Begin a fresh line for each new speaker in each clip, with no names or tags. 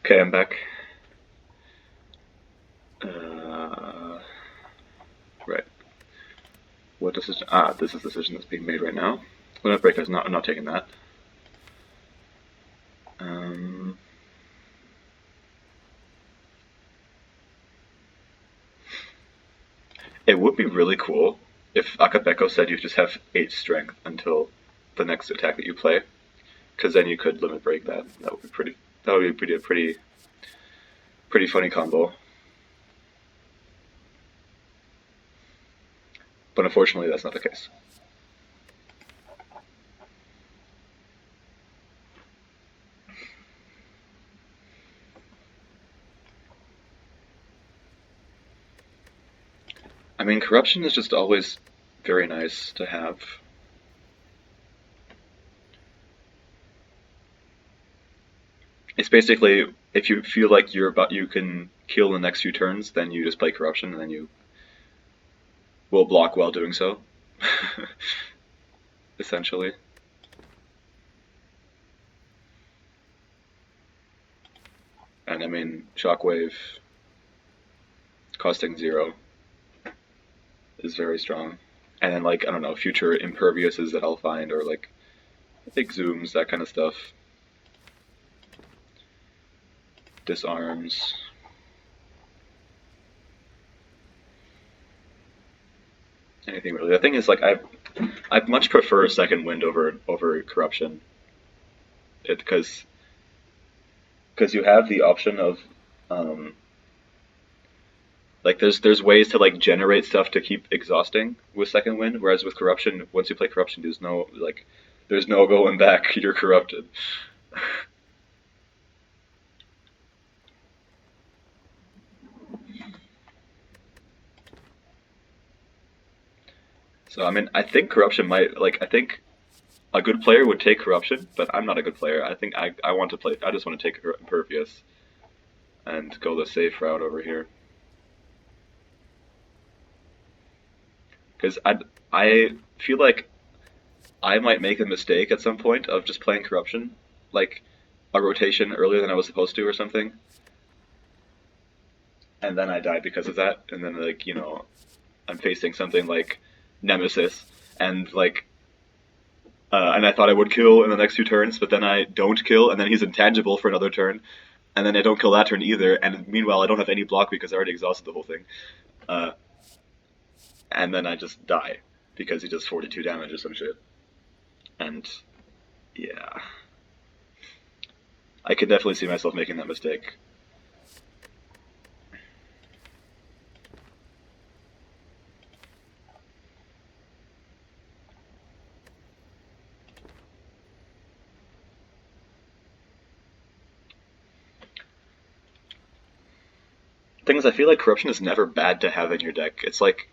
Okay, I'm back. Right. What decision? Ah, this is the decision that's being made right now. Limit break is not. I'm not taking that. It would be really cool if Akabeko said you just have 8 strength until the next attack that you play, because then you could limit break that. That would be pretty. That would be pretty funny combo. But unfortunately, that's not the case. I mean, corruption is just always very nice to have. It's basically, if you feel like you can kill in the next few turns, then you just play corruption, and then you will block while doing so. Essentially. And I mean, shockwave costing 0 is very strong. And then, like, I don't know, future imperviouses that I'll find, or like big zooms, that kind of stuff. Disarms. Anything really. The thing is, like, I much prefer second wind over corruption. Because you have the option of like there's ways to like generate stuff to keep exhausting with second wind, whereas with corruption, once you play corruption, there's no going back. You're corrupted. So I mean, I think corruption might I think a good player would take corruption, but I'm not a good player. I think I want to play. I just want to take impervious and go the safe route over here. Because I feel like I might make a mistake at some point of just playing corruption, like a rotation earlier than I was supposed to or something, and then I die because of that, and then like I'm facing something like Nemesis, and and I thought I would kill in the next 2 turns, but then I don't kill, and then he's intangible for another turn, and then I don't kill that turn either, and meanwhile I don't have any block because I already exhausted the whole thing, and then I just die because he does 42 damage or some shit, and yeah, I could definitely see myself making that mistake. Thing is, I feel like corruption is never bad to have in your deck. It's like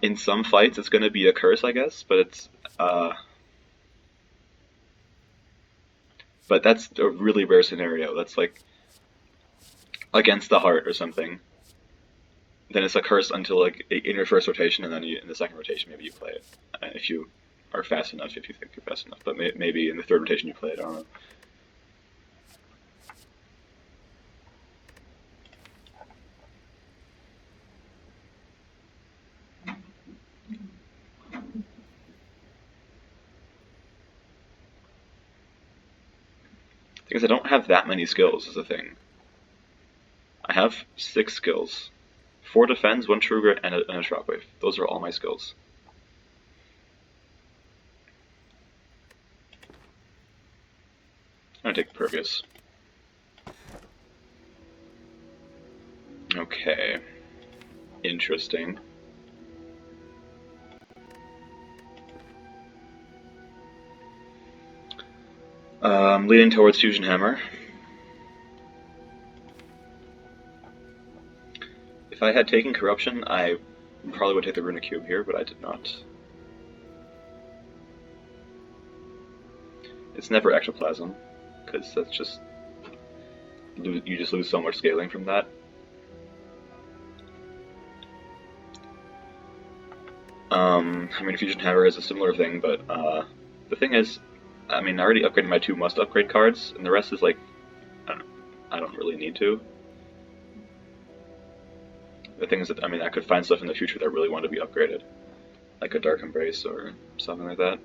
in some fights it's going to be a curse, I guess, but that's a really rare scenario. That's like against the heart or something. Then it's a curse until like in your first rotation, and then in the second rotation maybe you play it if you are fast enough. If you think you're fast enough, but maybe in the third rotation you play it. I don't know. Because I don't have that many skills is the thing. I have 6 skills. 4 defense, 1 trigger, and a shockwave. Those are all my skills. I'm gonna take Pervious. Okay. Interesting. Leading towards Fusion Hammer. If I had taken Corruption, I probably would take the Runic Cube here, but I did not. It's never Ectoplasm, because that's just... you just lose so much scaling from that. I mean, Fusion Hammer is a similar thing, but the thing is, I mean, I already upgraded my 2 must-upgrade cards, and the rest is like I don't really need to. The thing is that, I mean, I could find stuff in the future that really want to be upgraded. Like a Dark Embrace or something like that.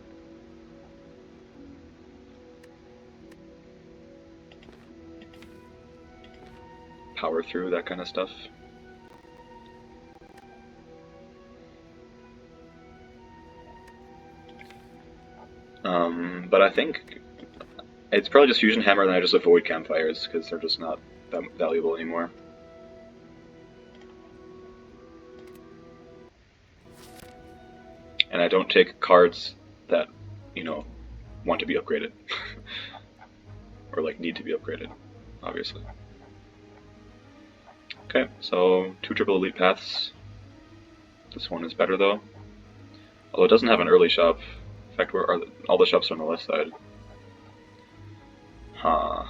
Power through, that kind of stuff. But I think it's probably just Fusion Hammer, and I just avoid campfires because they're just not that valuable anymore. And I don't take cards that, you know, want to be upgraded. Or like need to be upgraded, obviously. Okay, so 2 triple elite paths. This one is better though. Although it doesn't have an early shop. In fact, where are all the shops are on the left side. Huh.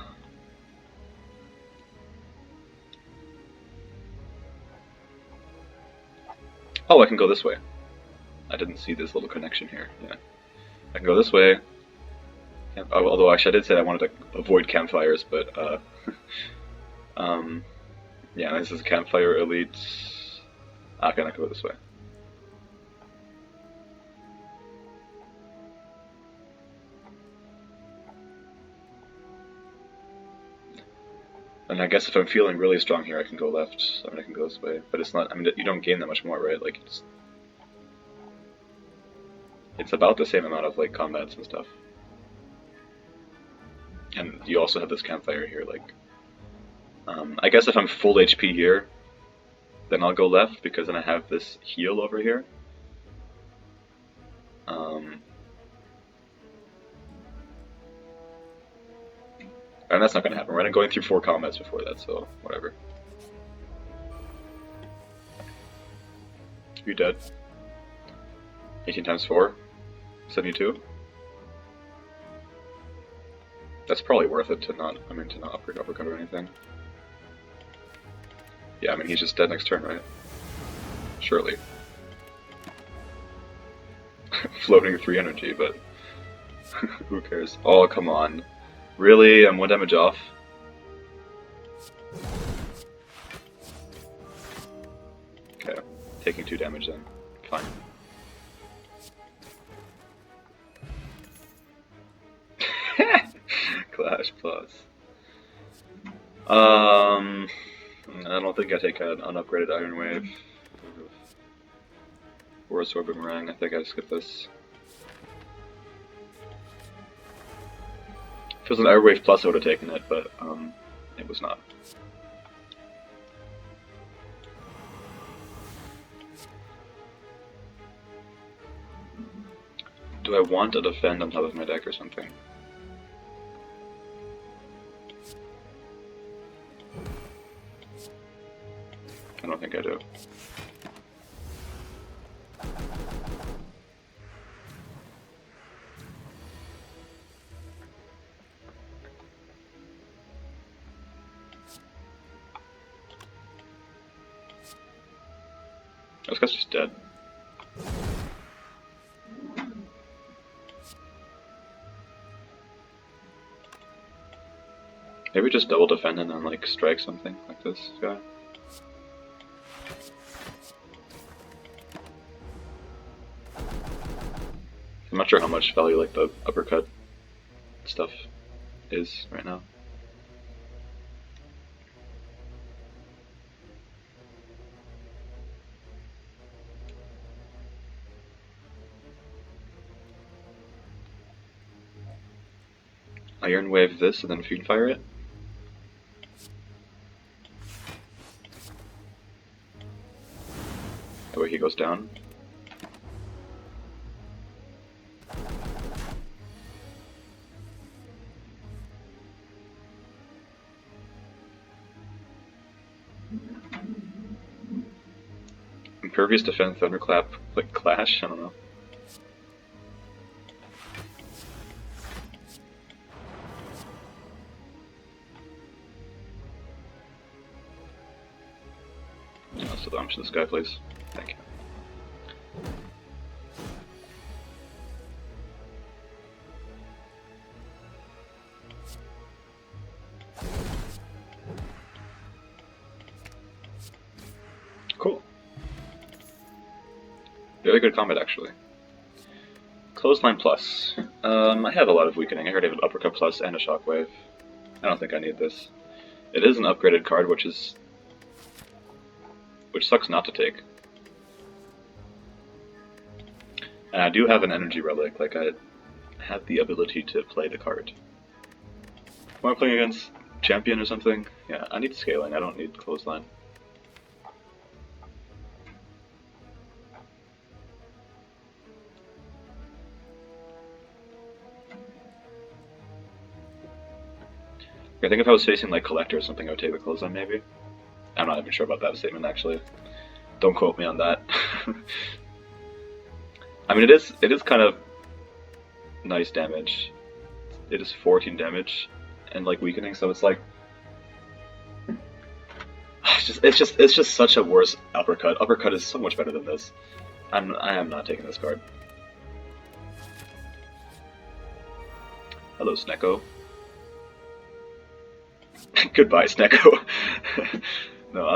Oh, I can go this way. I didn't see this little connection here. Yeah. I can go this way. Although actually I did say I wanted to avoid campfires, but yeah, this is campfire elite. Okay, I can go this way. And I guess if I'm feeling really strong here, I can go left. I mean, I can go this way, but it's not. I mean, you don't gain that much more, right? Like it's about the same amount of like combats and stuff. And you also have this campfire here. Like, I guess if I'm full HP here, then I'll go left because then I have this heal over here. And that's not going to happen, right? I'm going through 4 combats before that, so whatever. You dead? 18 times 4? 72? That's probably worth it to not, to not upgrade uppercut or anything. Yeah, I mean, he's just dead next turn, right? Surely. Floating 3 energy, but who cares? Oh, come on. Really? I'm 1 damage off? Okay, taking 2 damage then. Fine. Clash Plus. I don't think I take an unupgraded Iron Wave. Or a Sword Boomerang. I think I skip this. If it was an Iron Wave Plus, I would have taken it, but it was not. Do I want to defend on top of my deck or something? I don't think I do. This guy's just dead. Maybe just double defend and then like strike something like this guy. I'm not sure how much value like the uppercut stuff is right now. Iron Wave this and then Fusion Fire it. That way he goes down. Impervious Defense, Thunderclap, like Clash? I don't know. So damage this guy, please. Thank you. Very good combat, actually. Clothesline plus. I have a lot of weakening. I already have an uppercut plus and a shockwave. I don't think I need this. It is an upgraded card, which sucks not to take. And I do have an energy relic, like I have the ability to play the card. Am I playing against champion or something? Yeah, I need scaling, I don't need clothesline. I think if I was facing like collector or something, I would take the clothesline maybe. I'm not even sure about that statement actually. Don't quote me on that. I mean, it is kind of nice damage. It is 14 damage and like weakening, so it's like it's just such a worse uppercut. Uppercut is so much better than this. I am not taking this card. Hello, Snecko. Goodbye, Snecko. No,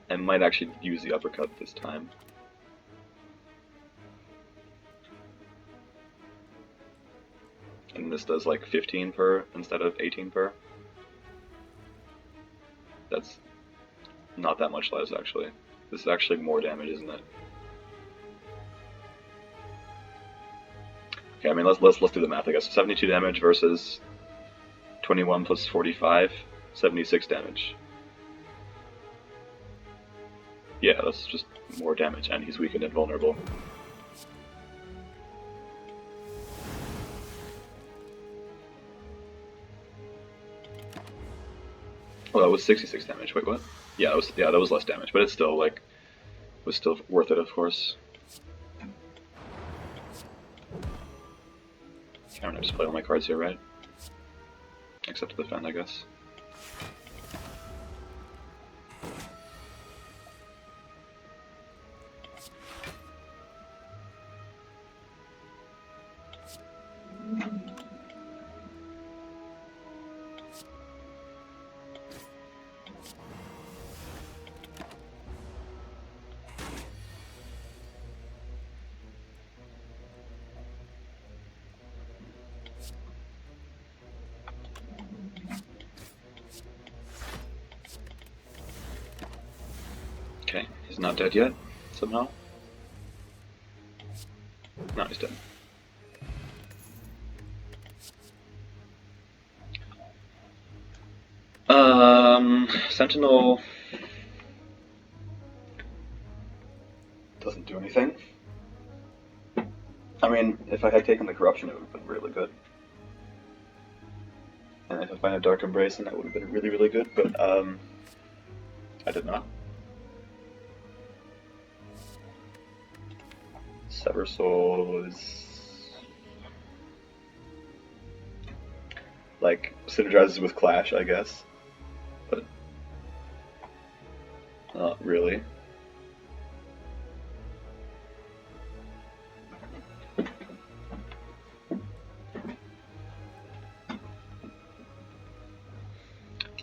I might actually use the uppercut this time. And this does like 15 per instead of 18 per. That's not that much less, actually. This is actually more damage, isn't it? Okay, I mean let's do the math, I guess. 72 damage versus 21 plus 45, 76 damage. Yeah, that's just more damage, and he's weakened and vulnerable. Oh, that was 66 damage. Wait, what? Yeah, that was less damage, but it's still like was still worth it, of course. I don't have to play all my cards here, right? Except to defend, I guess. Okay, he's not dead yet, somehow. No, he's dead. Sentinel doesn't do anything. I mean, if I had taken the corruption, it would have been really good. And if I find a Dark Embrace, then that would have been really, really good, but I did not. Sever Soul is like synergizes with Clash, I guess, but not really.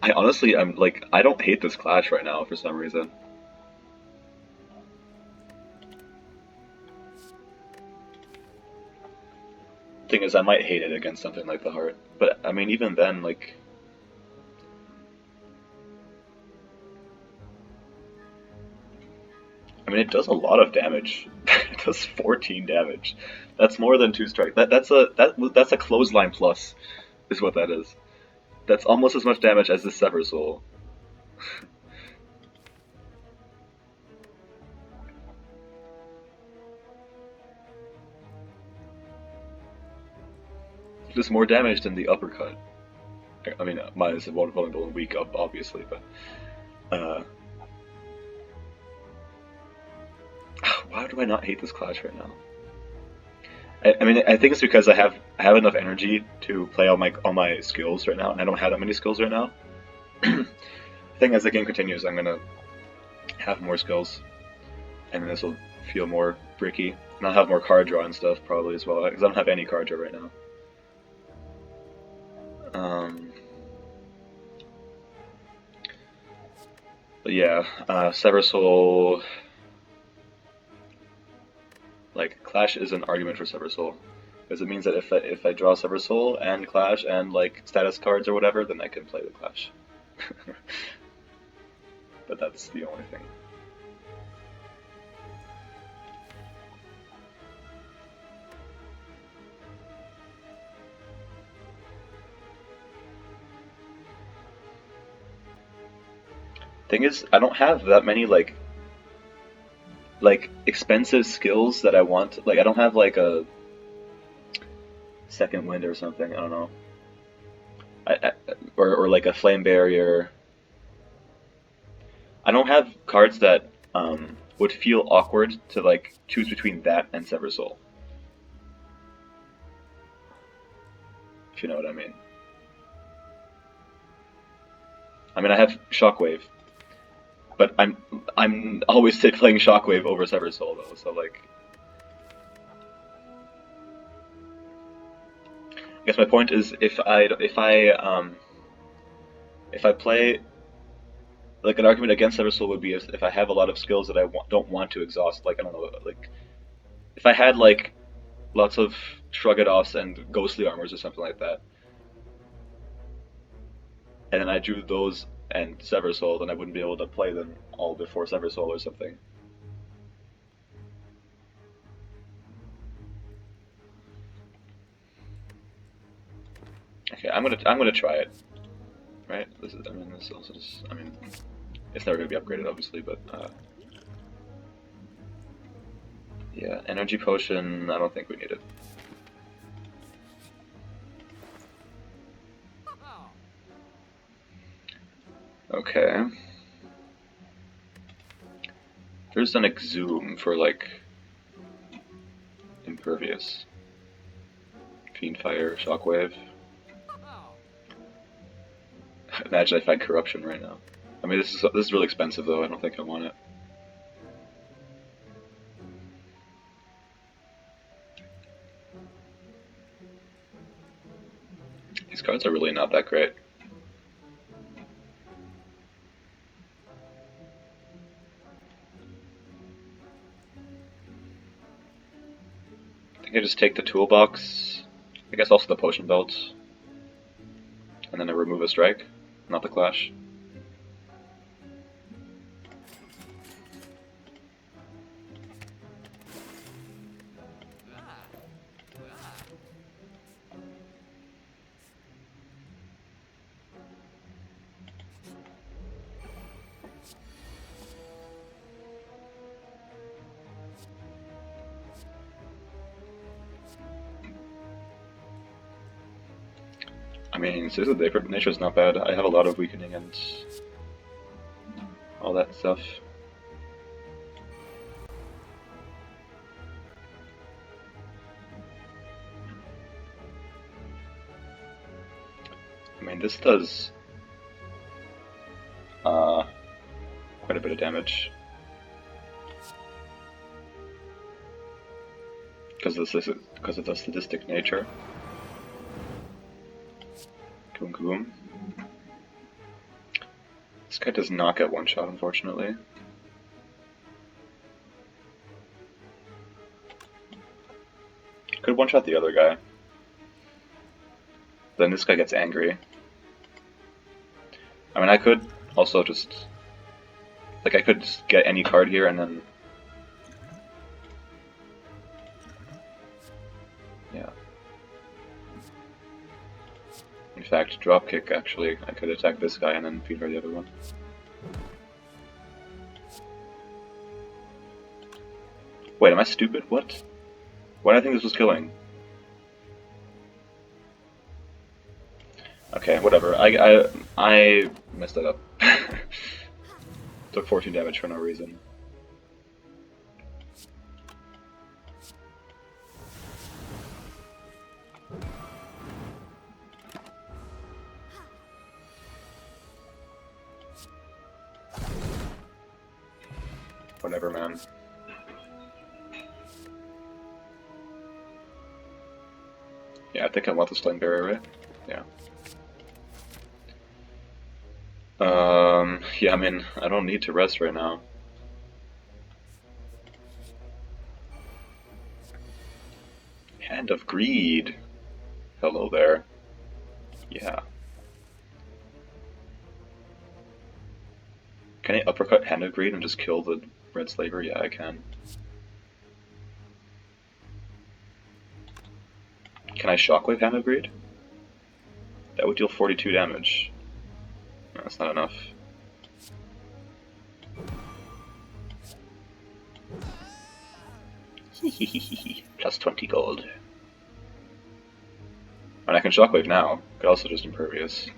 I honestly, I don't hate this Clash right now for some reason. Thing is, I might hate it against something like the Heart, but I mean, even then, like, I mean, it does a lot of damage. It does 14 damage. That's more than 2 strike. That's a clothesline plus, is what that is. That's almost as much damage as the Sever Soul. It does more damage than the uppercut. I mean, mine is vulnerable and weak, obviously, but why do I not hate this Clash right now? I mean, I think it's because I have enough energy to play all my skills right now, and I don't have that many skills right now. I think as the game continues, I'm gonna have more skills, and this will feel more bricky, and I'll have more card draw and stuff probably as well, because I don't have any card draw right now. But yeah, Sever Soul. Like Clash is an argument for Sever Soul, because it means that if I draw Sever Soul and Clash and like status cards or whatever, then I can play the Clash. But that's the only thing. Thing is, I don't have that many like expensive skills that I want. Like I don't have like a second wind or something. I don't know. Or like a flame barrier. I don't have cards that would feel awkward to like choose between that and Sever Soul. If you know what I mean. I mean, I have Shockwave, but I'm always playing Shockwave over Sever Soul though. So like, I guess my point is if I play like an argument against Sever Soul would be if I have a lot of skills that I don't want to exhaust. Like I don't know, like if I had like lots of Shrug It Offs and Ghostly Armors or something like that, and then I drew those and Sever Soul, then I wouldn't be able to play them all before Sever Soul or something. Okay, I'm gonna try it. Right? This is, I mean, this also just, I mean, it's never gonna be upgraded, obviously, but yeah, energy potion. I don't think we need it. Okay. There's an Exhume for like impervious. Fiendfire, Shockwave. Imagine I find corruption right now. I mean, this is really expensive though. I don't think I want it. These cards are really not that great. I think I just take the toolbox. I guess also the potion belt, and then I remove a strike, not the clash. I mean, seriously, the nature is not bad. I have a lot of weakening and all that stuff. I mean, this does quite a bit of damage. Because of the sadistic nature. Boom, boom. This guy does not get one shot, unfortunately. Could one shot the other guy. Then this guy gets angry. I mean, I could also just like I could just get any card here and then yeah. In fact, dropkick actually, I could attack this guy and then feed her the other one. Wait, am I stupid? What? Why did I think this was killing? Okay, whatever. I messed that up. Took 14 damage for no reason. Whatever, man. Yeah, I think I want the Stun Barrier, right? Yeah. Yeah, I mean, I don't need to rest right now. Hand of Greed. Hello there. Yeah. Can I uppercut Hand of Greed and just kill the red slaver? Yeah, I can. Can I shockwave Hand of Greed? That would deal 42 damage. No, that's not enough. Plus 20 gold. And I can shockwave now. Could also just impervious.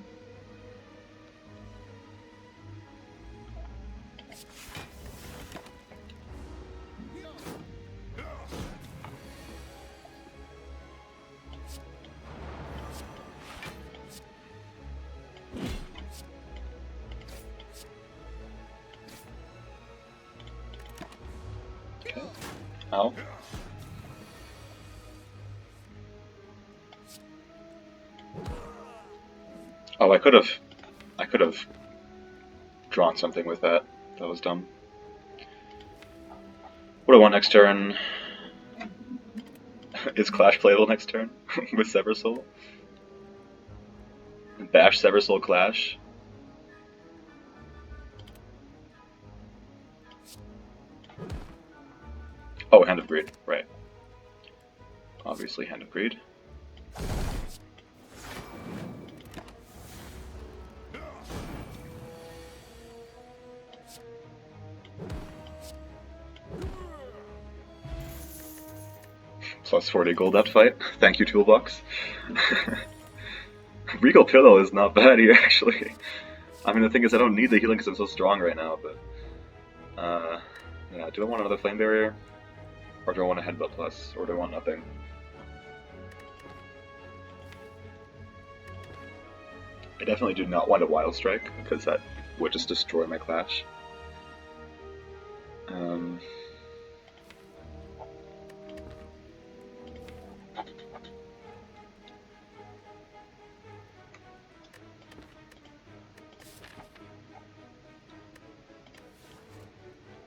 Okay. Ow. Oh, I could have drawn something with that. That was dumb. What do I want next turn? Is Clash playable next turn with Sever Soul? Bash Sever Soul Clash. Oh, Hand of Greed, right. Obviously, Hand of Greed. Plus 40 gold that fight. Thank you, Toolbox. Regal Pillow is not bad here, actually. I mean, the thing is, I don't need the healing because I'm so strong right now, but... yeah, do I want another Flame Barrier? Or do I want a Headbutt Plus? Or do I want nothing? I definitely do not want a Wild Strike, because that would just destroy my Clash.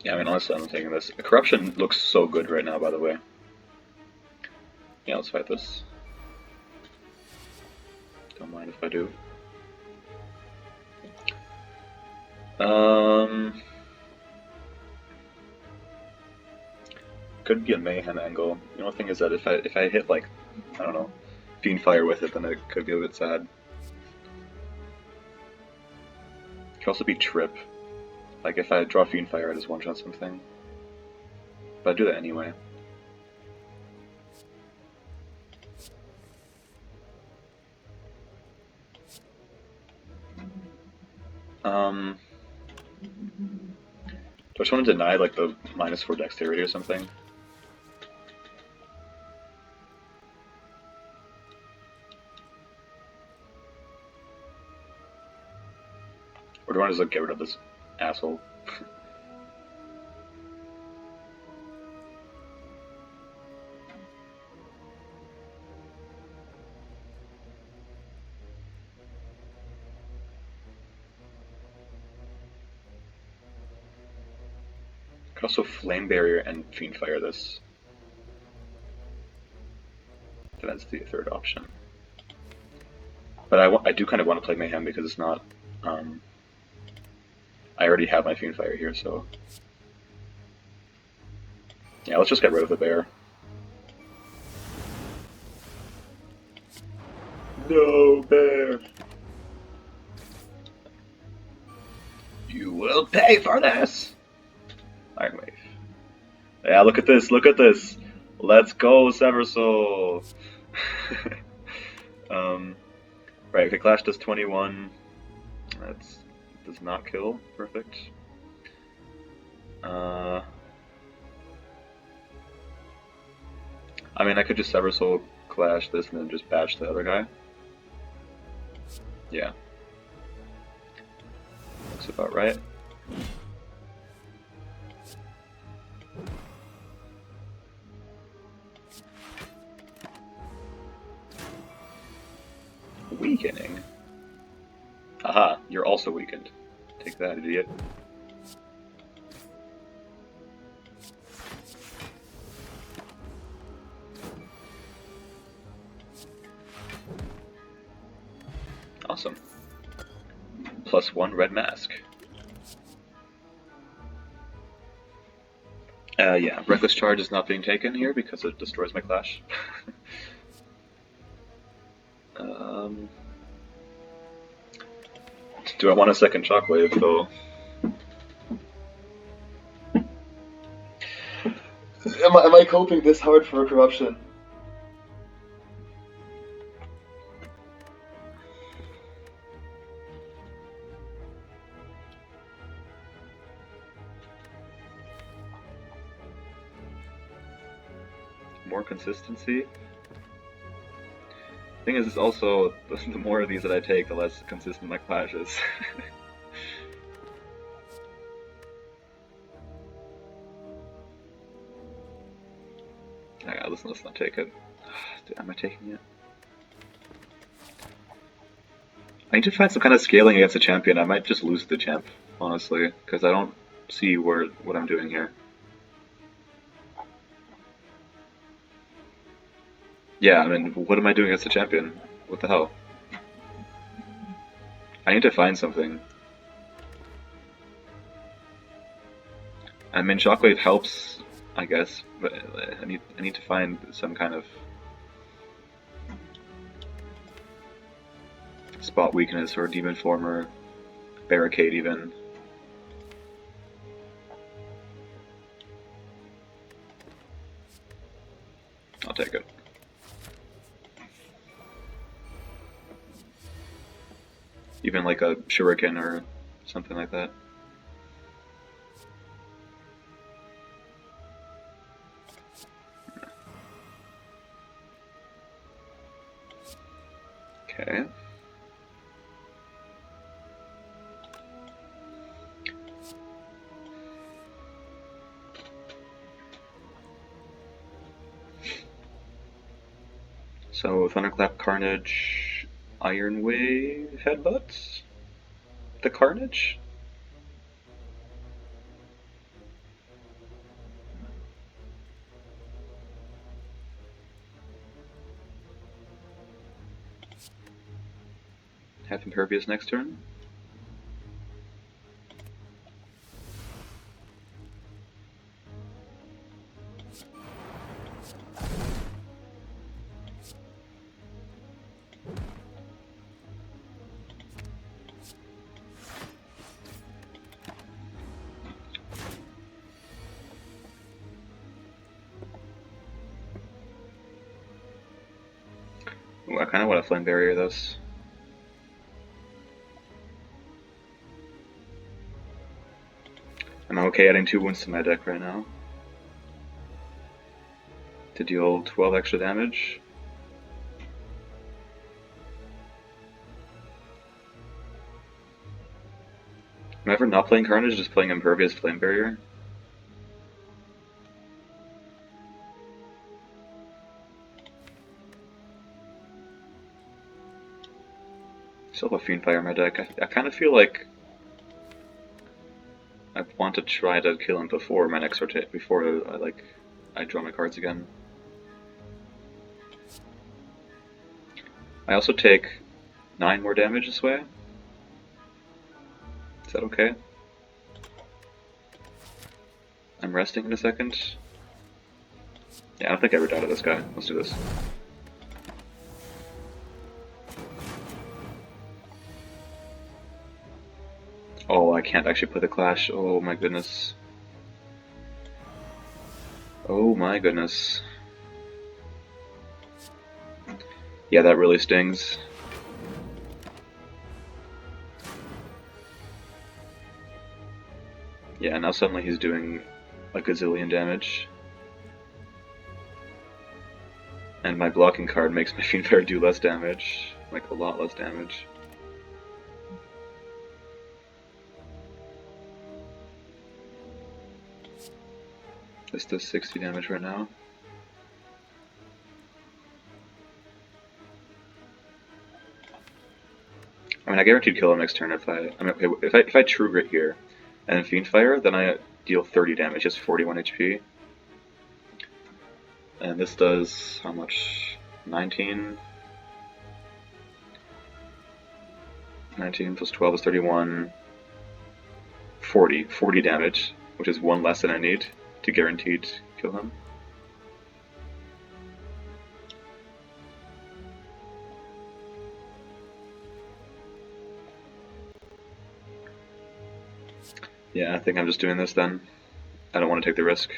Yeah, I mean, honestly, I'm taking this. Corruption looks so good right now, by the way. Yeah, let's fight this. Don't mind if I do. Could be a Mayhem angle. The only thing is that if I hit, like, I don't know, Fiendfire with it, then it could be a bit sad. It could also be Trip. Like, if I draw Fiendfire, I just one-shot something. But I do that anyway. Do I just want to deny, like, the -4 dexterity or something? Or do I want to just, like, get rid of this asshole? Could also Flame Barrier and Fiendfire this. That's the third option. But I do kind of want to play Mayhem because it's not... I already have my Fiendfire here, so... Yeah, let's just get rid of the bear. No, bear! You will pay for this! Iron Wave. Yeah, look at this, look at this! Let's go, Sever Soul! Right, okay, Clash does 21. That's does not kill. Perfect. I mean, I could just Sever Soul Clash this and then just bash the other guy. Yeah. Looks about right. Weakening? Aha, you're also weakened. Take that, idiot. Awesome. +1 red mask. Yeah, Reckless Charge is not being taken here because it destroys my Clash. Do I want a second Shockwave, though? Am I coping this hard for a Corruption? More consistency? Thing is, it's also, the more of these that I take, the less consistent my Clash is. Alright, let's not take it. Am I taking it? I need to find some kind of scaling against a champion. I might just lose the champ, honestly, because I don't see what I'm doing here. Yeah, I mean, what am I doing against a champion? What the hell? I need to find something. I mean, Shockwave helps, I guess, but I need to find some kind of spot weakness or demon form or barricade even. I'll take it. Even like a shuriken or something like that. Okay. So Thunderclap, Carnage, Iron Wave, Headbutts? The Carnage? Have Impervious next turn? Ooh, I kind of want to Flame Barrier this. I'm okay adding 2 wounds to my deck right now to deal 12 extra damage. Am I ever not playing Carnage, just playing Impervious Flame Barrier? Still have a Fiendfire in my deck. I kind of feel like I want to try to kill him before my next rotate, before I draw my cards again. I also take 9 more damage this way. Is that okay? I'm resting in a second. Yeah, I don't think I ever died to this guy. Let's do this. Oh, I can't actually play the Clash. Oh my goodness. Oh my goodness. Yeah, that really stings. Yeah, now suddenly he's doing a gazillion damage. And my blocking card makes my Fiendfire do less damage. Like, a lot less damage. This does 60 damage right now. I mean, I guaranteed kill him next turn if I mean, okay, if I True Grit here and then Fiendfire, then I deal 30 damage, just 41 HP. And this does how much? 19. 19 plus 12 is 31. 40 damage, which is one less than I need to guaranteed kill him. Yeah, I think I'm just doing this then. I don't want to take the risk.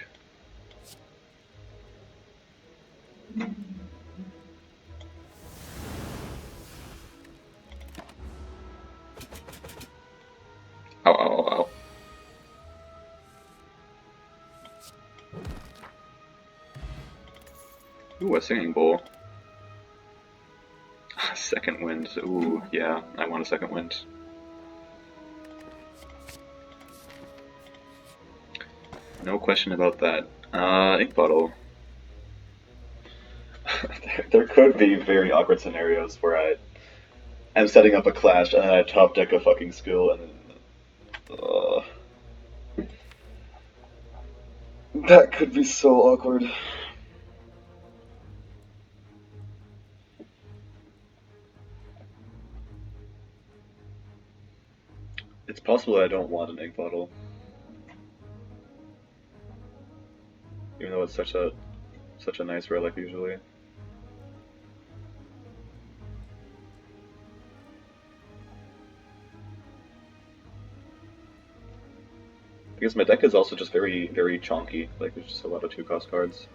Ow, ow, ow, ow. Ooh, a singing bowl. Second wind. Ooh, yeah, I want a second wind. No question about that. Ink bottle. There could be very awkward scenarios where I'm setting up a clash and I top deck a fucking skill and then, that could be so awkward. It's possible I don't want an ink bottle, even though it's such a nice relic usually. Because my deck is also just very, very chonky. Like there's just a lot of 2-cost cards,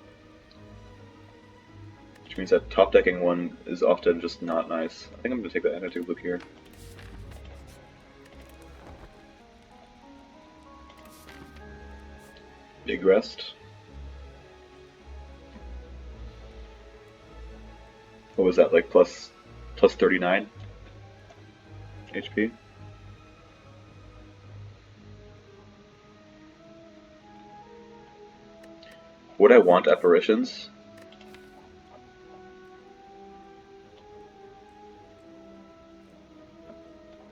which means that top decking one is often just not nice. I think I'm gonna take the attitude look here. Big rest. What was that, like plus 39 HP? Would I want apparitions?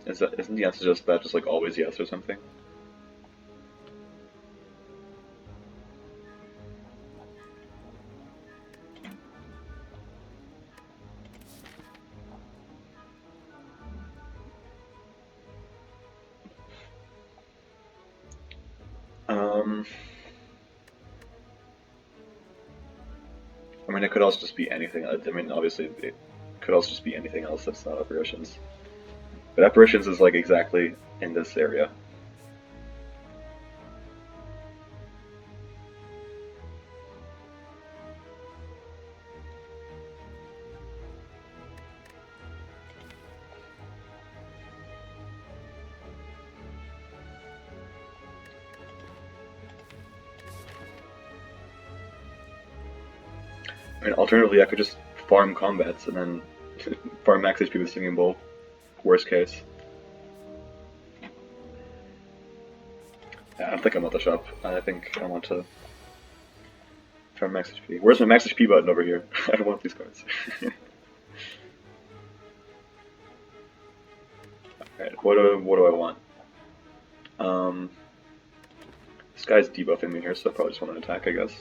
Isn't the answer just that, just like always yes or something? I mean, it could also just be anything. I mean, obviously, it could also just be anything else that's not apparitions. But apparitions is like exactly in this area. I mean, alternatively, I could just farm combats and then farm max HP with Singing Bowl. Worst case. Yeah, I don't think I'm at the shop. I think I want to farm max HP. Where's my max HP button over here? I don't want these cards. Alright, what do I want? This guy's debuffing me here, so I probably just want an attack, I guess.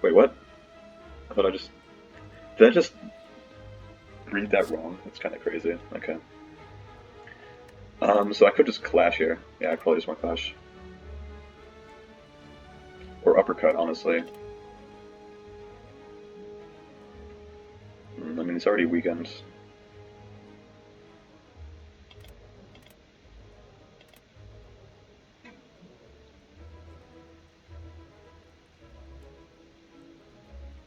Wait, what? I thought I just... Did I just read that wrong? That's kind of crazy. Okay. So I could just clash here. Yeah, I probably just want clash. Or uppercut, honestly. I mean, it's already weakened.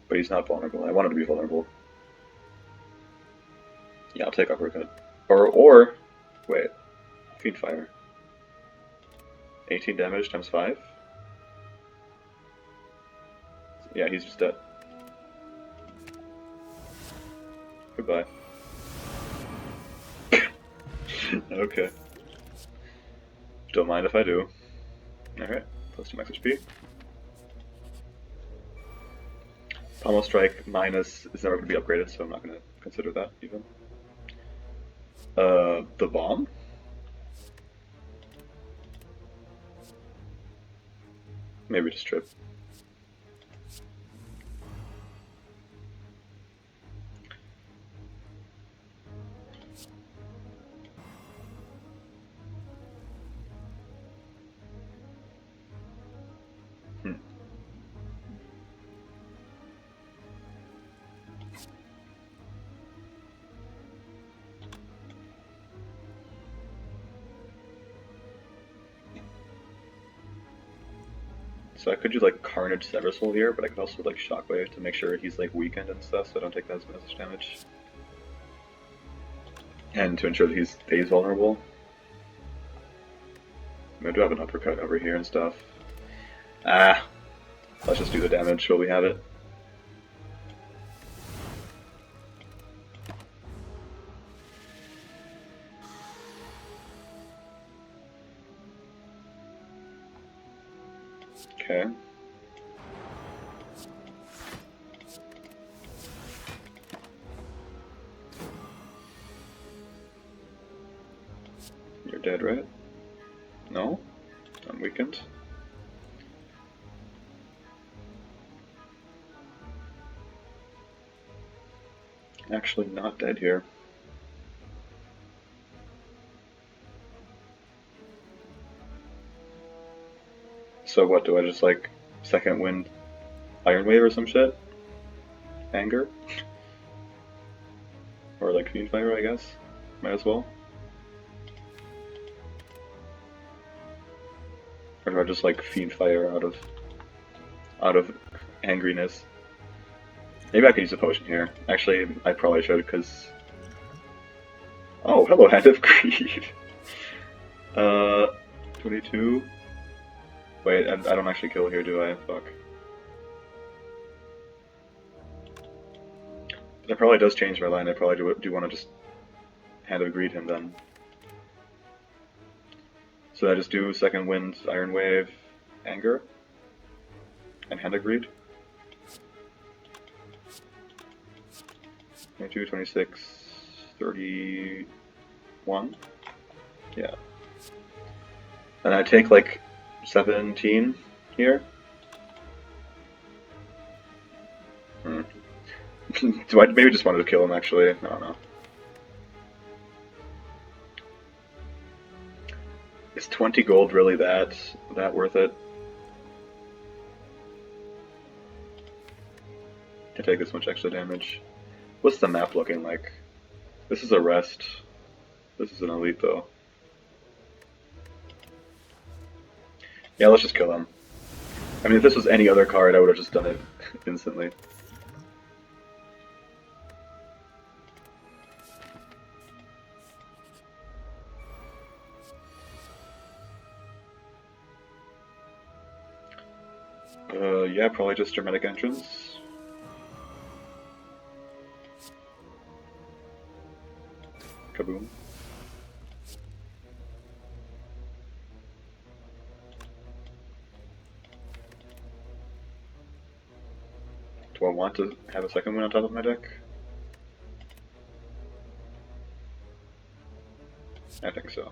But he's not vulnerable. I want him to be vulnerable. Yeah, I'll take uppercut. Or, wait. Feed fire. 18 damage times 5? Yeah, he's just dead. Goodbye. Okay. Don't mind if I do. Alright, plus 2 max HP. Pommel Strike minus is never going to be upgraded, so I'm not going to consider that even. The bomb? Maybe just trip. Hmm. So I could do like Carnage Sever Soul here, but I could also like Shockwave to make sure he's like weakened and stuff, so I don't take that as much damage. And to ensure that he stays vulnerable. I mean, I do have an uppercut over here and stuff. Ah, let's just do the damage while we have it. Okay. You're dead, right? No? I'm weakened. Actually not dead here. So what, do I just like second wind Iron Wave or some shit? Anger? Or like Fiend Fire, I guess? Might as well. Or do I just like Fiend Fire out of angriness? Maybe I could use a potion here. Actually, I probably should, because... Oh, hello, Hand of Greed! 22... Wait, I don't actually kill here, do I? Fuck. That probably does change my line. I probably do want to just Hand of Greed him then. So I just do Second Wind, Iron Wave, Anger, and Hand of Greed. 22, 26, 31. Yeah. And I take like 17 here. Do I maybe just wanted to kill him actually? I don't know. Is 20 gold really that worth it? To take this much extra damage. What's the map looking like? This is a rest. This is an elite though. Yeah, let's just kill him. I mean, if this was any other card, I would have just done it instantly. Yeah, probably just Dramatic Entrance. Kaboom. Do I want to have a second one on top of my deck? I think so.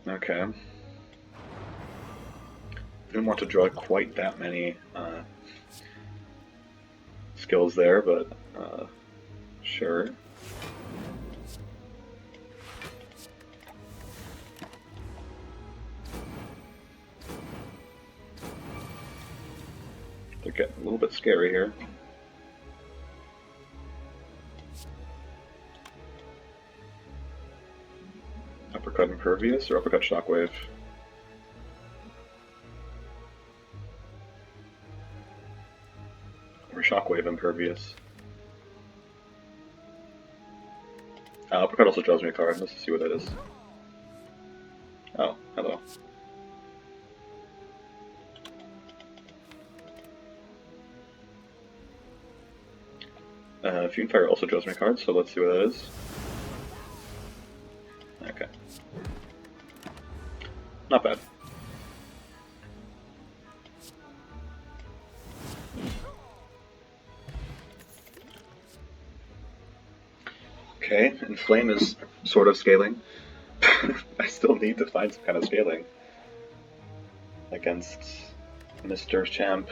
Okay. Didn't want to draw quite that many skills there, but sure. They're getting a little bit scary here. Uppercut Impervious or Uppercut Shockwave? Or Shockwave Impervious? Uppercut also draws me a card. Let's see what that is. Oh, hello. Fiend Fire also draws me a card, so let's see what that is. Okay. Not bad. Okay, Inflame is sort of scaling. I still need to find some kind of scaling against Mr. Champ.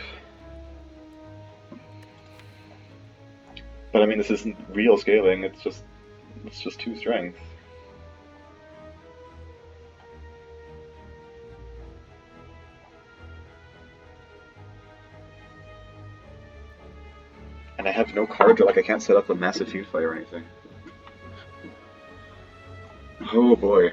But I mean, this isn't real scaling. It's just 2 strength. And I have no card draw. Like I can't set up a massive feud fight or anything. Oh boy.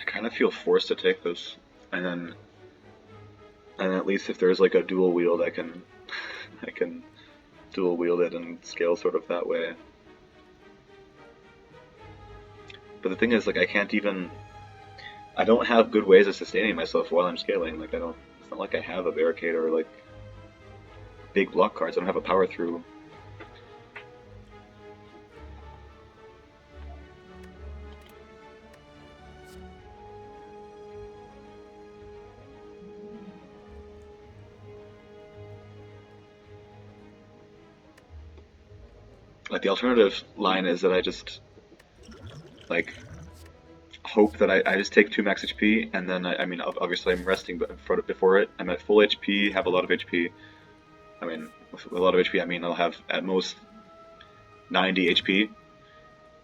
I kind of feel forced to take this, and at least if there's like a dual wield, I can I can dual wield it and scale sort of that way. But the thing is, like, I don't have good ways of sustaining myself while I'm scaling. Like, it's not like I have a barricade or like big block cards. I don't have a power through. Like, the alternative line is that I just, like, hope that I just take 2 max HP, and then, I mean, obviously I'm resting before it. I'm at full HP, have a lot of HP. I mean, with a lot of HP, I mean I'll have at most 90 HP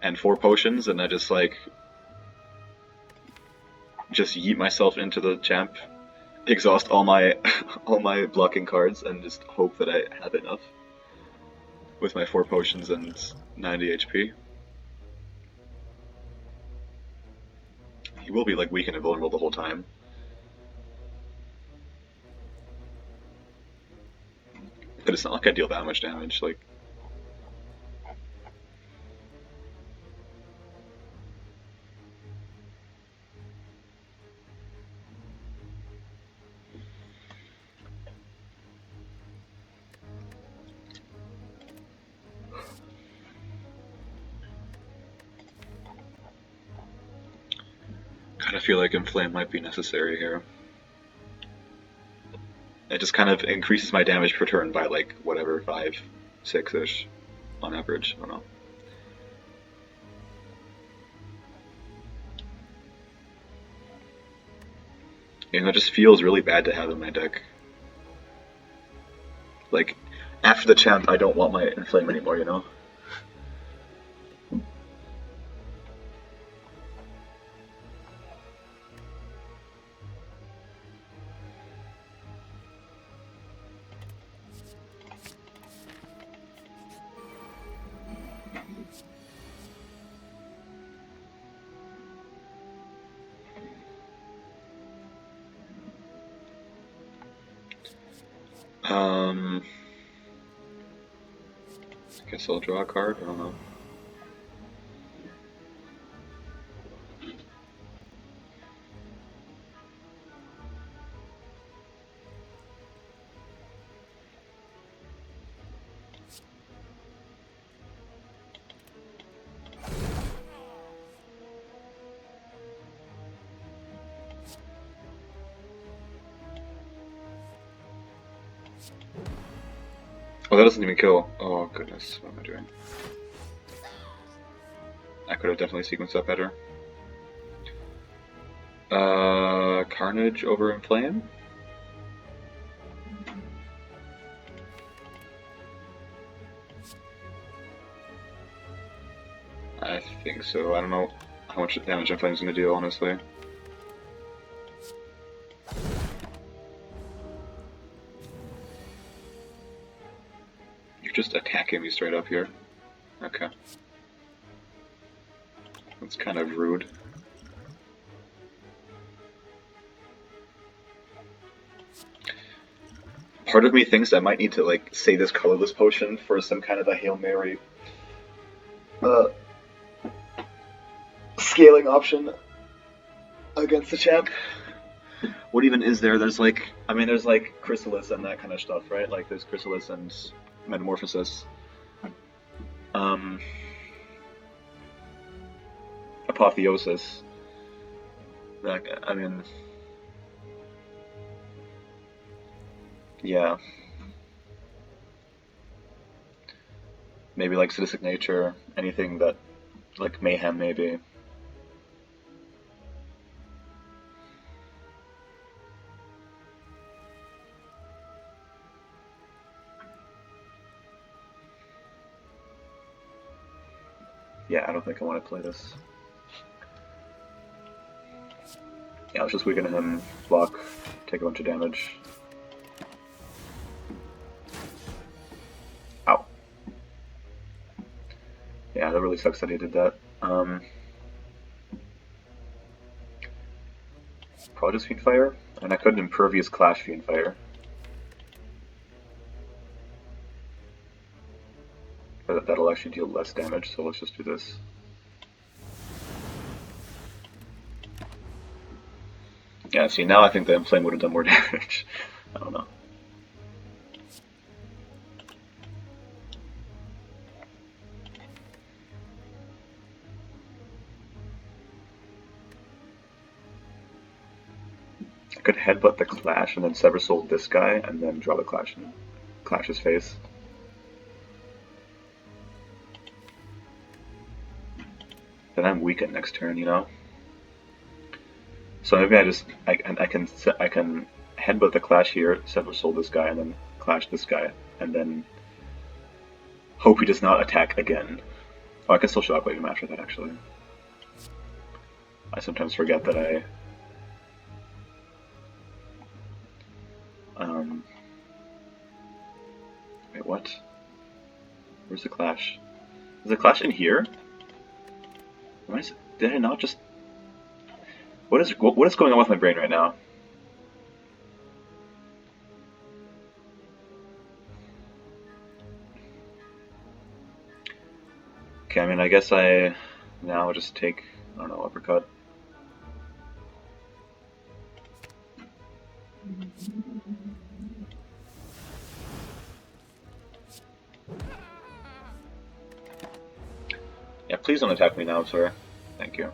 and 4 potions, and I just, like, just yeet myself into the champ, exhaust all my all my blocking cards, and just hope that I have enough with my 4 potions and 90 HP. He will be like weak and invulnerable the whole time. But it's not like I deal that much damage, like... Kinda feel like Inflame might be necessary here. It just kind of increases my damage per turn by like, whatever, 5, 6-ish on average, I don't know. You know, it just feels really bad to have in my deck. Like, after the champ, I don't want my Inflame anymore, you know? I guess I'll draw a card, I don't know. Oh, that doesn't even kill. Oh, goodness. What am I doing? I could have definitely sequenced that better. Carnage over Inflame? I think so. I don't know how much damage Inflame's gonna do, honestly. You're just attacking me straight up here. Okay. That's kind of rude. Part of me thinks I might need to, like, say this colorless potion for some kind of a Hail Mary scaling option against the champ. What even is there? There's like, I mean, there's like Chrysalis and that kind of stuff, right? Like there's Chrysalis and Metamorphosis. Apotheosis. That, I mean... Yeah. Maybe like sadistic nature, anything that, like mayhem maybe. Yeah, I don't think I want to play this. Yeah, let's just weaken him, block, take a bunch of damage. Ow. Yeah, that really sucks that he did that. Probably just Fiend Fire, and I could Impervious Clash Fiend Fire. But that'll actually deal less damage, so let's just do this. Yeah, see, now I think the Inflame would have done more damage. I don't know. I could headbutt the Clash and then Sever Soul this guy, and then draw the Clash and clash his face. Then I'm weakened next turn, you know? So maybe I can headbutt the Clash here, Sever Soul this guy, and then Clash this guy, and then hope he does not attack again. Oh, I can still Shockwave him after that, actually. I sometimes forget that I... Wait, what? Where's the Clash? Is the Clash in here? Did I not just... What is going on with my brain right now? Okay, I mean, I guess I now just take, I don't know, Uppercut. Yeah, please don't attack me now, sir. Thank you.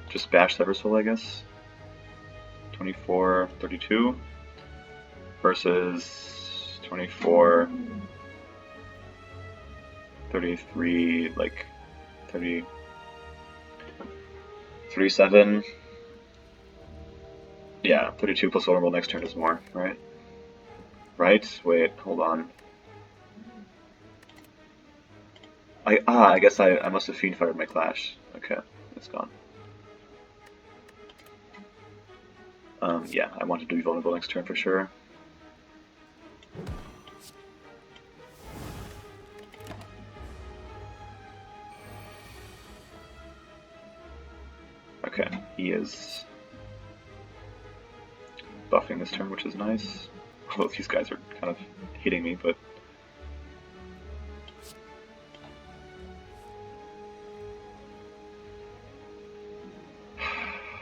Just bash Sever Soul, I guess. 24, 32 versus 24, 33, like 30, 37. Yeah, 32 plus vulnerable next turn is more, right? Right? Wait, hold on. I guess I must have Fiend Fired my Clash. Okay, it's gone. Yeah, I want to be vulnerable next turn for sure. Okay, he is buffing this turn, which is nice. Although these guys are kind of hitting me, but...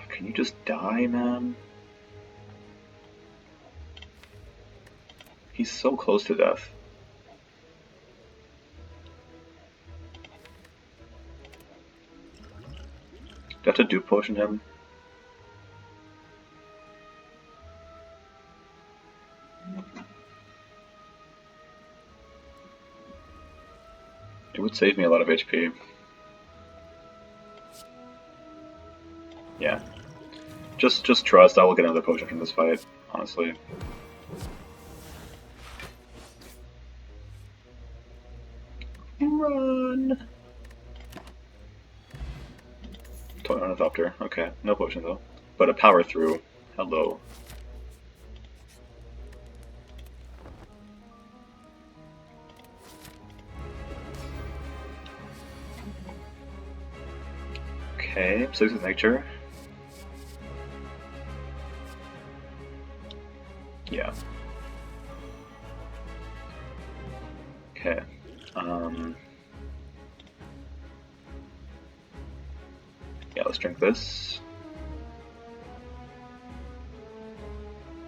Can you just die, man? He's so close to death. Do I have to dupe potion him? It would save me a lot of HP. Yeah. Just trust I will get another potion from this fight, honestly. Run! Toy Ornithopter. Okay, no potion though. But a power through. Hello. Okay, Six of Nature. Yeah. Okay. Yeah, let's drink this.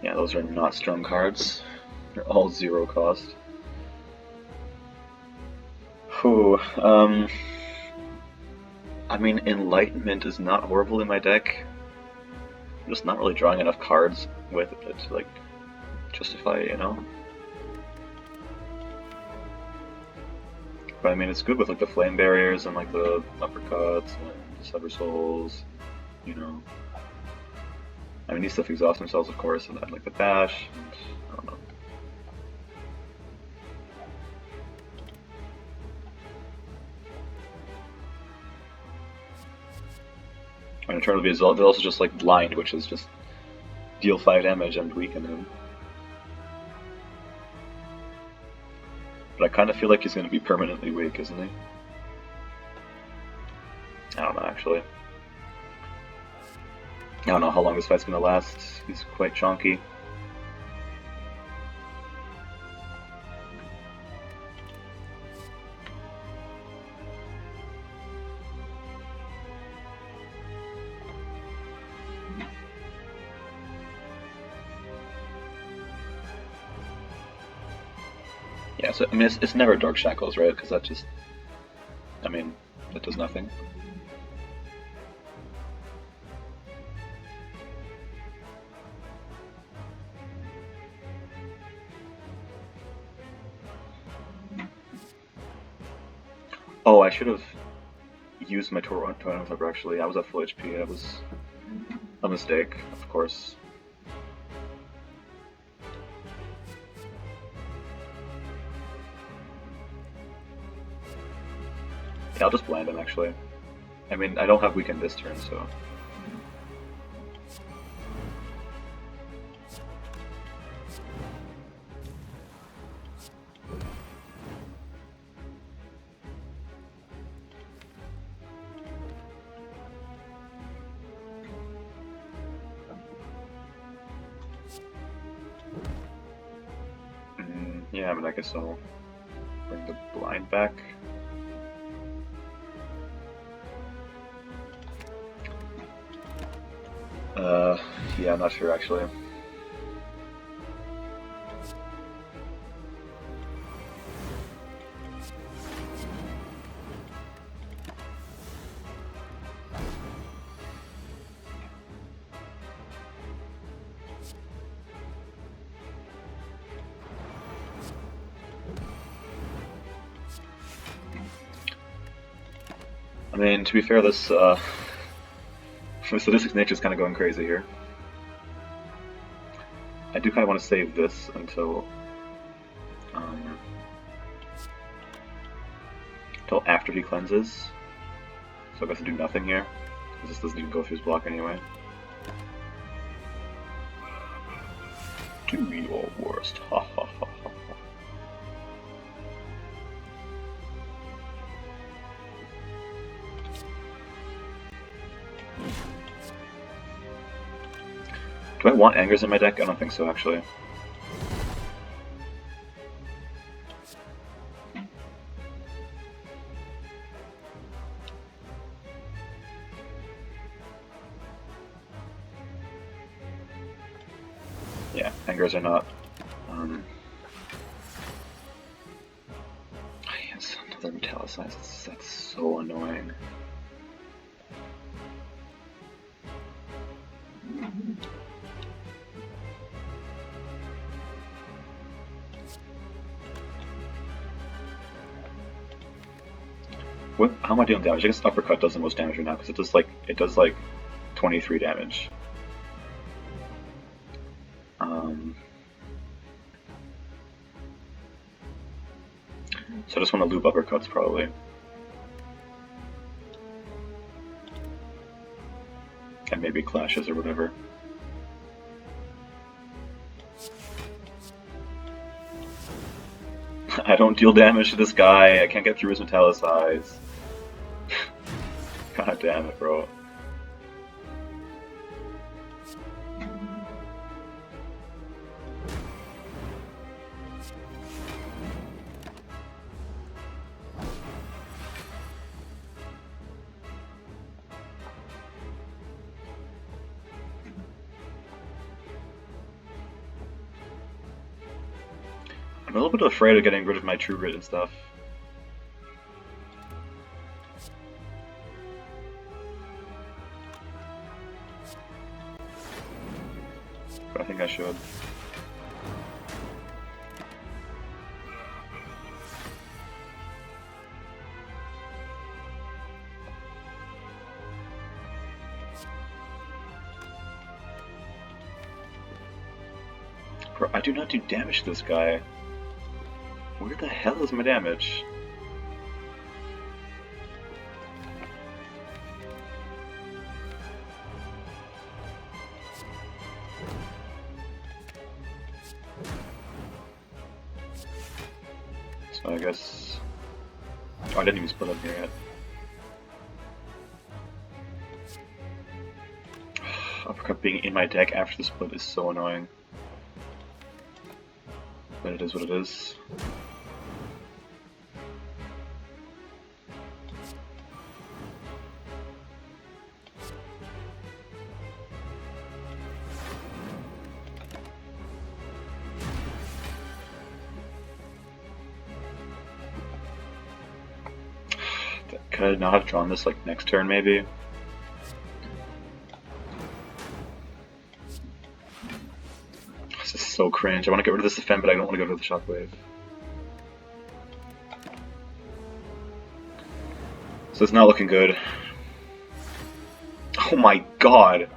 Yeah, those are not strong cards. They're all 0 cost. Whew, I mean, Enlightenment is not horrible in my deck. I'm just not really drawing enough cards with it to, like, justify it, you know? But I mean, it's good with, like, the Flame Barriers and, like, the Uppercuts and Sever Souls, you know? I mean, these stuff exhaust themselves, of course, and then, like, the Bash, and I don't know. And Eternal Being is also just, like, Blind, which is just deal 5 damage and weaken him. But I kind of feel like he's going to be permanently weak, isn't he? I don't know, actually. I don't know how long this fight's going to last. He's quite chonky. Yeah, so I mean, it's never Dark Shackles, right? Because that just, I mean, that does nothing. Oh, I should have used my Torrent Flipper actually. I was at full HP. That was a mistake, of course. Yeah, I'll just blind him actually. I mean, I don't have weekend this turn, so. Yeah, I mean, I guess I'll bring the blind back. Yeah, I'm not sure actually. I mean, to be fair, this Sadistic Nature is kind of going crazy here. I do kind of want to save this until after he cleanses. So I guess I do nothing here, because this doesn't even go through his block anyway. Do your worst, ha ha ha ha. Do I want Angers in my deck? I don't think so, actually. Yeah, Angers are not. Yes, another Metallicize. That's so annoying. What? How am I dealing damage? I guess Uppercut does the most damage right now because it does like 23 damage. So I just want to loop Uppercuts probably. And maybe Clashes or whatever. I don't deal damage to this guy. I can't get through his Metallicize. God damn it, bro. I'm a little bit afraid of getting rid of my true grit and stuff. But I think I should. Bro, I do not do damage to this guy. Where the hell is my damage? So I guess... Oh, I didn't even split up here yet. Uppercut being in my deck after the split is so annoying. But it is what it is. Could I not have drawn this like next turn maybe? This is so cringe. I want to get rid of this defend, but I don't want to get rid of the shockwave. So it's not looking good. Oh my god!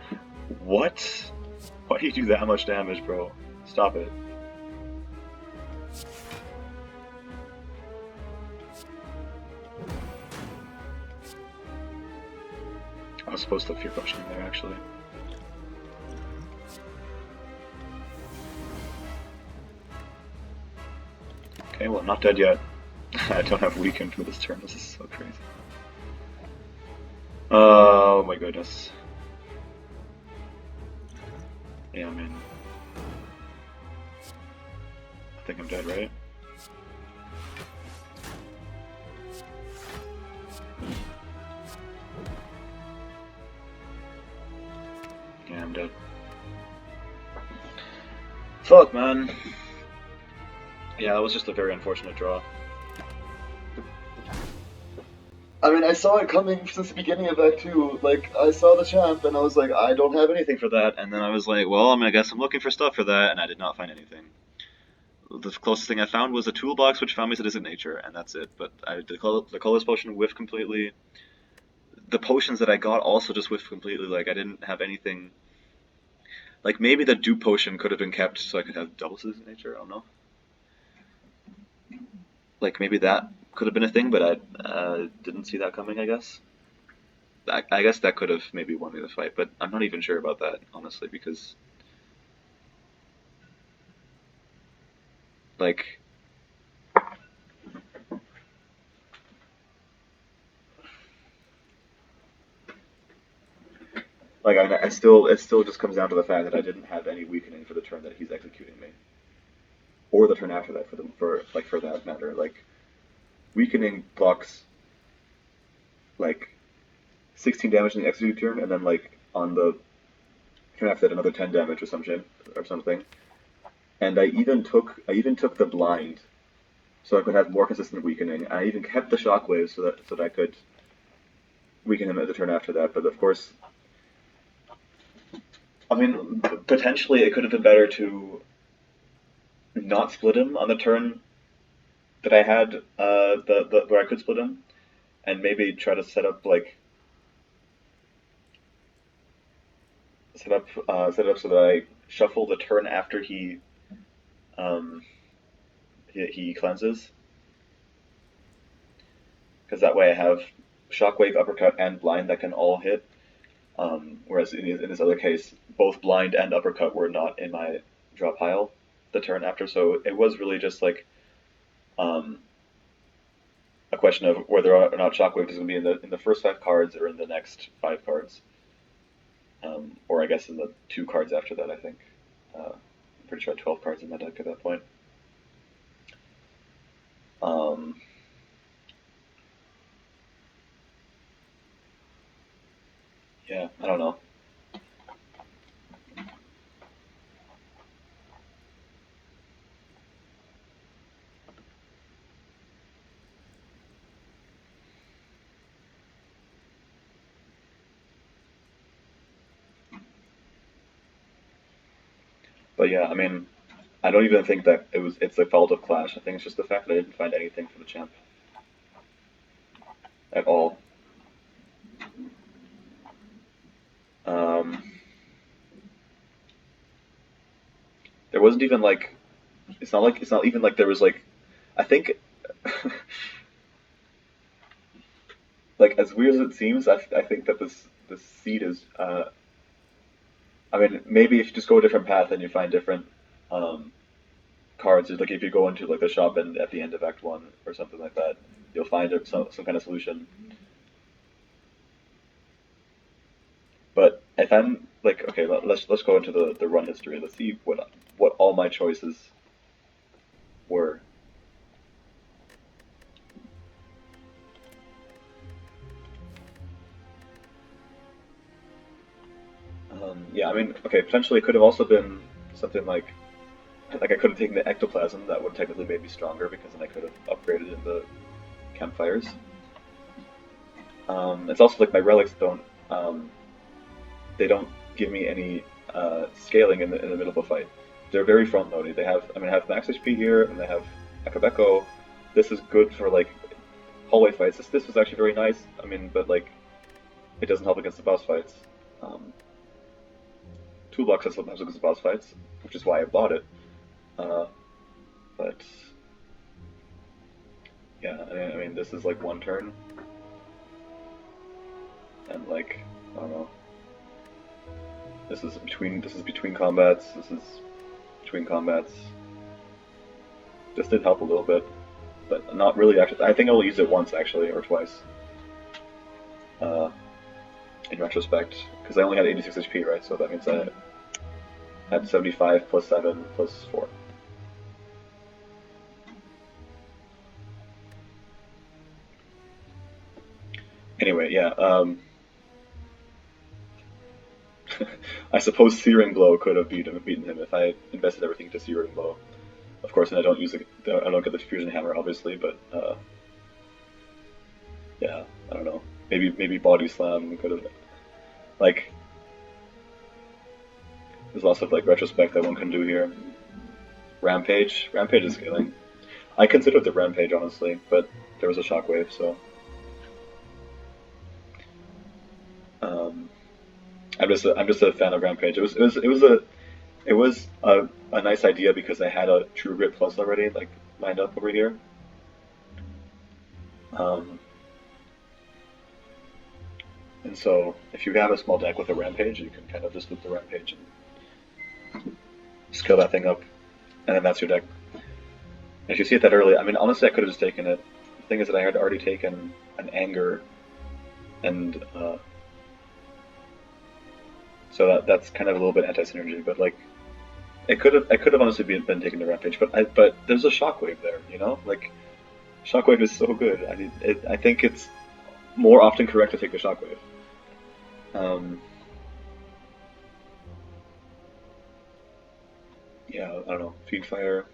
What? Why do you do that much damage, bro? Stop it. I was supposed to fear potion in there, actually. Okay, well, I'm not dead yet. I don't have weakened for this turn. This is so crazy. Oh my goodness. Yeah, man. I think I'm dead, right? Yeah, I'm dead. Fuck, man. Yeah, that was just a very unfortunate draw. I mean, I saw it coming since the beginning of that too. Like, I saw the champ and I was like, I don't have anything for that. And then I was like, well, I guess I'm looking for stuff for that, and I did not find anything. The closest thing I found was a toolbox, which found me Sadistic Nature, and that's it. But the colorless potion whiffed completely. The potions that I got also just whiffed completely. Like, I didn't have anything. Like, maybe the dupe potion could have been kept so I could have double Sadistic Nature. I don't know. Like, maybe that could have been a thing, but I didn't see that coming, I guess. I guess that could have maybe won me the fight, but I'm not even sure about that, honestly, because... Like... Like, I still, it still just comes down to the fact that I didn't have any weakening for the turn that he's executing me. Or the turn after that, for that matter. Like, weakening blocks, like, 16 damage in the execute turn, and then, like, on the turn after that, another 10 damage or something. And I even took the blind, so I could have more consistent weakening. I even kept the shockwave so that I could weaken him at the turn after that. But of course, I mean, potentially it could have been better to not split him on the turn that I had, the where I could split him, and maybe try to set up so that I shuffle the turn after um, he cleanses, because that way I have shockwave, uppercut, and blind that can all hit. Whereas in this other case, both blind and uppercut were not in my draw pile the turn after, so it was really just like a question of whether or not shockwave is going to be in the first 5 cards or in the next 5 cards, or I guess in the 2 cards after that. I think I'm pretty sure I had 12 cards in my deck at that point. Yeah, I don't know. But yeah, I mean, I don't even think that it's the fault of Clash. I think it's just the fact that I didn't find anything for the champ at all. Um, there wasn't even like it's not even like there was like I think like as weird as it seems, I think that this seed is I mean maybe if you just go a different path and you find different um, cards, like if you go into like the shop and at the end of Act 1 or something like that, you'll find some kind of solution. But if I'm like okay, let's go into the run history. Let's see what all my choices were. Yeah, I mean, okay, potentially it could have also been something like I could have taken the ectoplasm. That would have technically made me stronger because then I could have upgraded in the campfires. It's also like my relics um, they don't give me any scaling in the middle of a fight. They're very front loaded. They have I mean I have max HP here and they have Akabeko. This is good for like hallway fights. This was actually very nice. I mean, but like it doesn't help against the boss fights. Um, Toolbox has sometimes against the boss fights, which is why I bought it. Uh, but yeah, I mean, this is like one turn, and like I don't know. This is between combats. This is between combats. This did help a little bit, but not really. Actually, I think I'll use it once actually or twice. Uh, in retrospect, because I only had 86 HP, right? So that means I had 75 plus 7 plus 4. Anyway, yeah. I suppose Searing Blow could have beaten him if I invested everything to Searing Blow. Of course, and I don't use it. I don't get the Fusion Hammer, obviously, but yeah, I don't know. Maybe Body Slam could have like. There's lots of like retrospect that one can do here. Rampage is scaling. I considered the Rampage honestly, but there was a Shockwave, so um, I'm just a fan of Rampage. It was a nice idea because I had a True Grit Plus already like lined up over here. Um, and so if you have a small deck with a Rampage, you can kind of just loop the Rampage and scale that thing up, and then that's your deck. If you see it that early, I mean, honestly, I could have just taken it. The thing is that I had already taken an Anger, and so that's kind of a little bit anti-synergy. But like, I could have honestly been taking the Rampage, but there's a Shockwave there, you know? Like, Shockwave is so good. I think it's more often correct to take the Shockwave. Um, yeah, I don't know. Feed Fire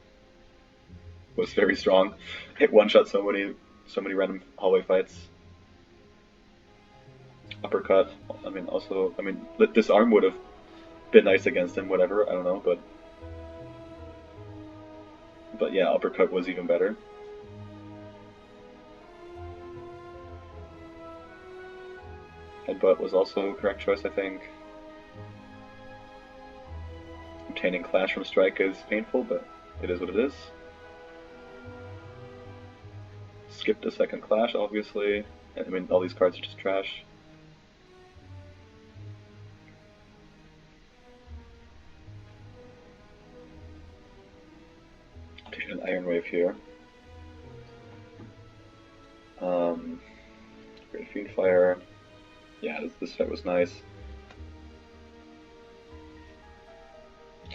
was very strong. It one-shot so many random hallway fights. Uppercut. I mean, this arm would have been nice against him. Whatever, I don't know, but yeah, uppercut was even better. Headbutt was also a correct choice, I think. Obtaining Clash from Strike is painful, but it is what it is. Skipped a second Clash, obviously. I mean, all these cards are just trash. Taking an Iron Wave here. Great Fiend Fire. Yeah, this fight was nice.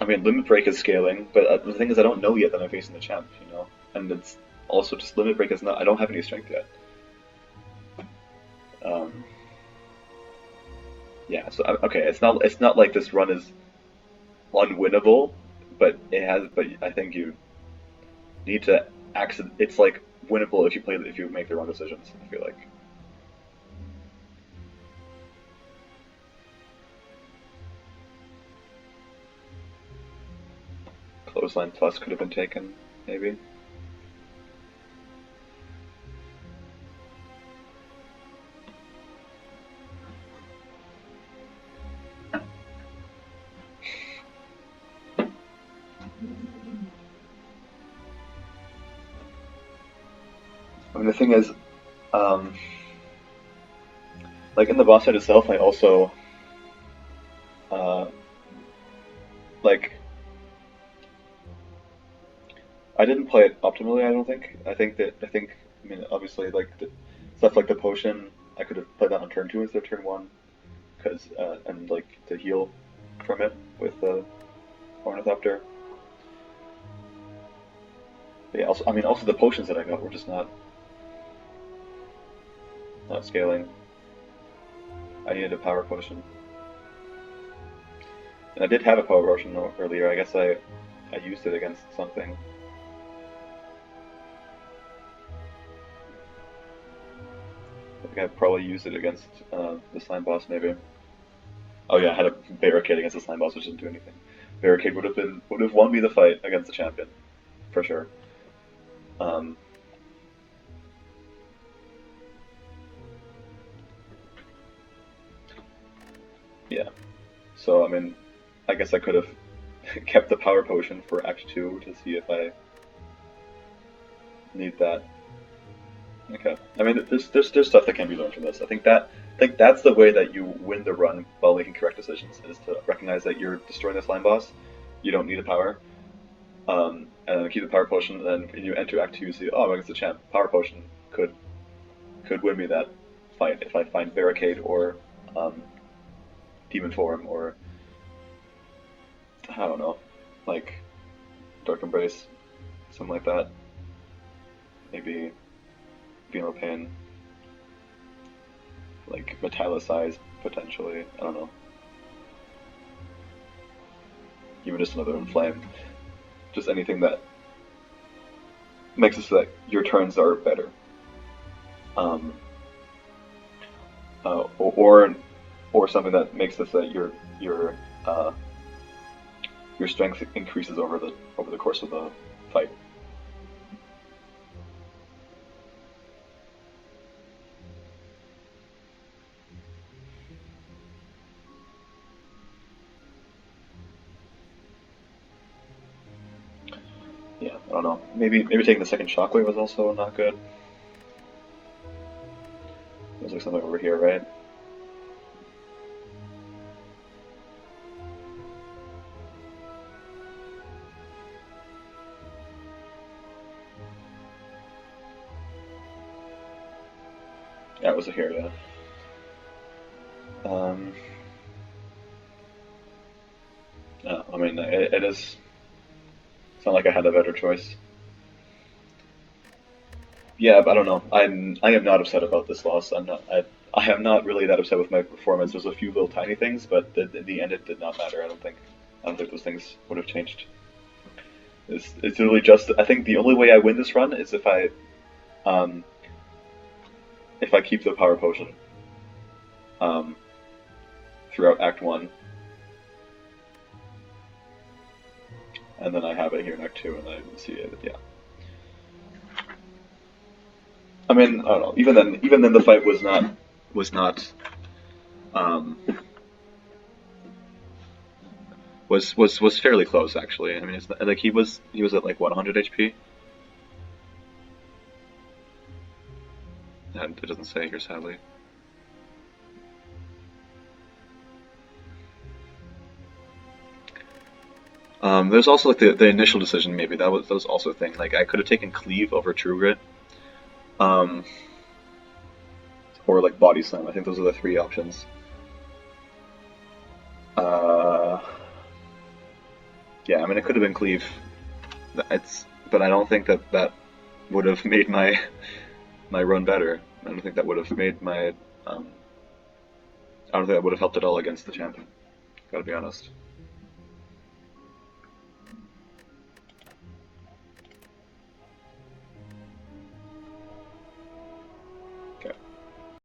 I mean, Limit Break is scaling, but the thing is, I don't know yet that I'm facing the champ, you know? And it's also just Limit Break is not, I don't have any strength yet. Um, yeah, so, okay, it's not like this run is unwinnable, but I think you need to it's like winnable if you make the wrong decisions, I feel like. Clothesline Plus could have been taken, maybe. I mean, the thing is, um, like in the boss fight itself, I also uh, like I didn't play it optimally. I don't think. I mean, obviously, like stuff like the potion, I could have played that on turn 2 instead of turn 1, because and like to heal from it with the Ornithopter. But yeah, also, I mean, also the potions that I got were just not scaling. I needed a power potion. And I did have a power potion earlier. I guess I used it against something. I think I probably used it against the slime boss, maybe. Oh yeah, I had a barricade against the slime boss, which didn't do anything. Barricade would have won me the fight against the champion, for sure. Um, yeah. So I mean, I guess I could have kept the power potion for Act 2 to see if I need that. Okay. I mean, there's stuff that can be learned from this. I think that's the way that you win the run while making correct decisions, is to recognize that you're destroying the slime boss. You don't need a power. And then keep the power potion. And then when you enter Act 2, you see, oh, against the champ, power potion could win me that fight if I find barricade or um, demon form or I don't know, like dark embrace, something like that. Maybe Venal Pain, like metallicize potentially. I don't know. Even just another inflame. Just anything that makes it so that your turns are better. Um, uh, or or something that makes it so that uh, your strength increases over the course of the fight. Yeah, I don't know. Maybe taking the second shockwave was also not good. There's like something over here, right? Yeah, it was here, yeah. Um, yeah, I mean, it is. It's not like I had a better choice. Yeah, but I don't know. I am not upset about this loss. I am not really that upset with my performance. There's a few little tiny things, but in the end, it did not matter. I don't think those things would have changed. It's really just. I think the only way I win this run is um if I keep the power potion um throughout Act 1, and then I have it here in Act 2, and I see it. Yeah. I mean, I don't know. Even then, the fight was not um, was fairly close actually. I mean, it's like he was at like what 100 HP. And it doesn't say here, sadly. There's also like the initial decision. Maybe that was also a thing. Like I could have taken cleave over true grit, um, or like body slam. I think those are the three options. Uh, yeah, I mean it could have been cleave. But I don't think that would have made my run better. I don't think that would have made my I don't think that would have helped at all against the champion. Gotta be honest.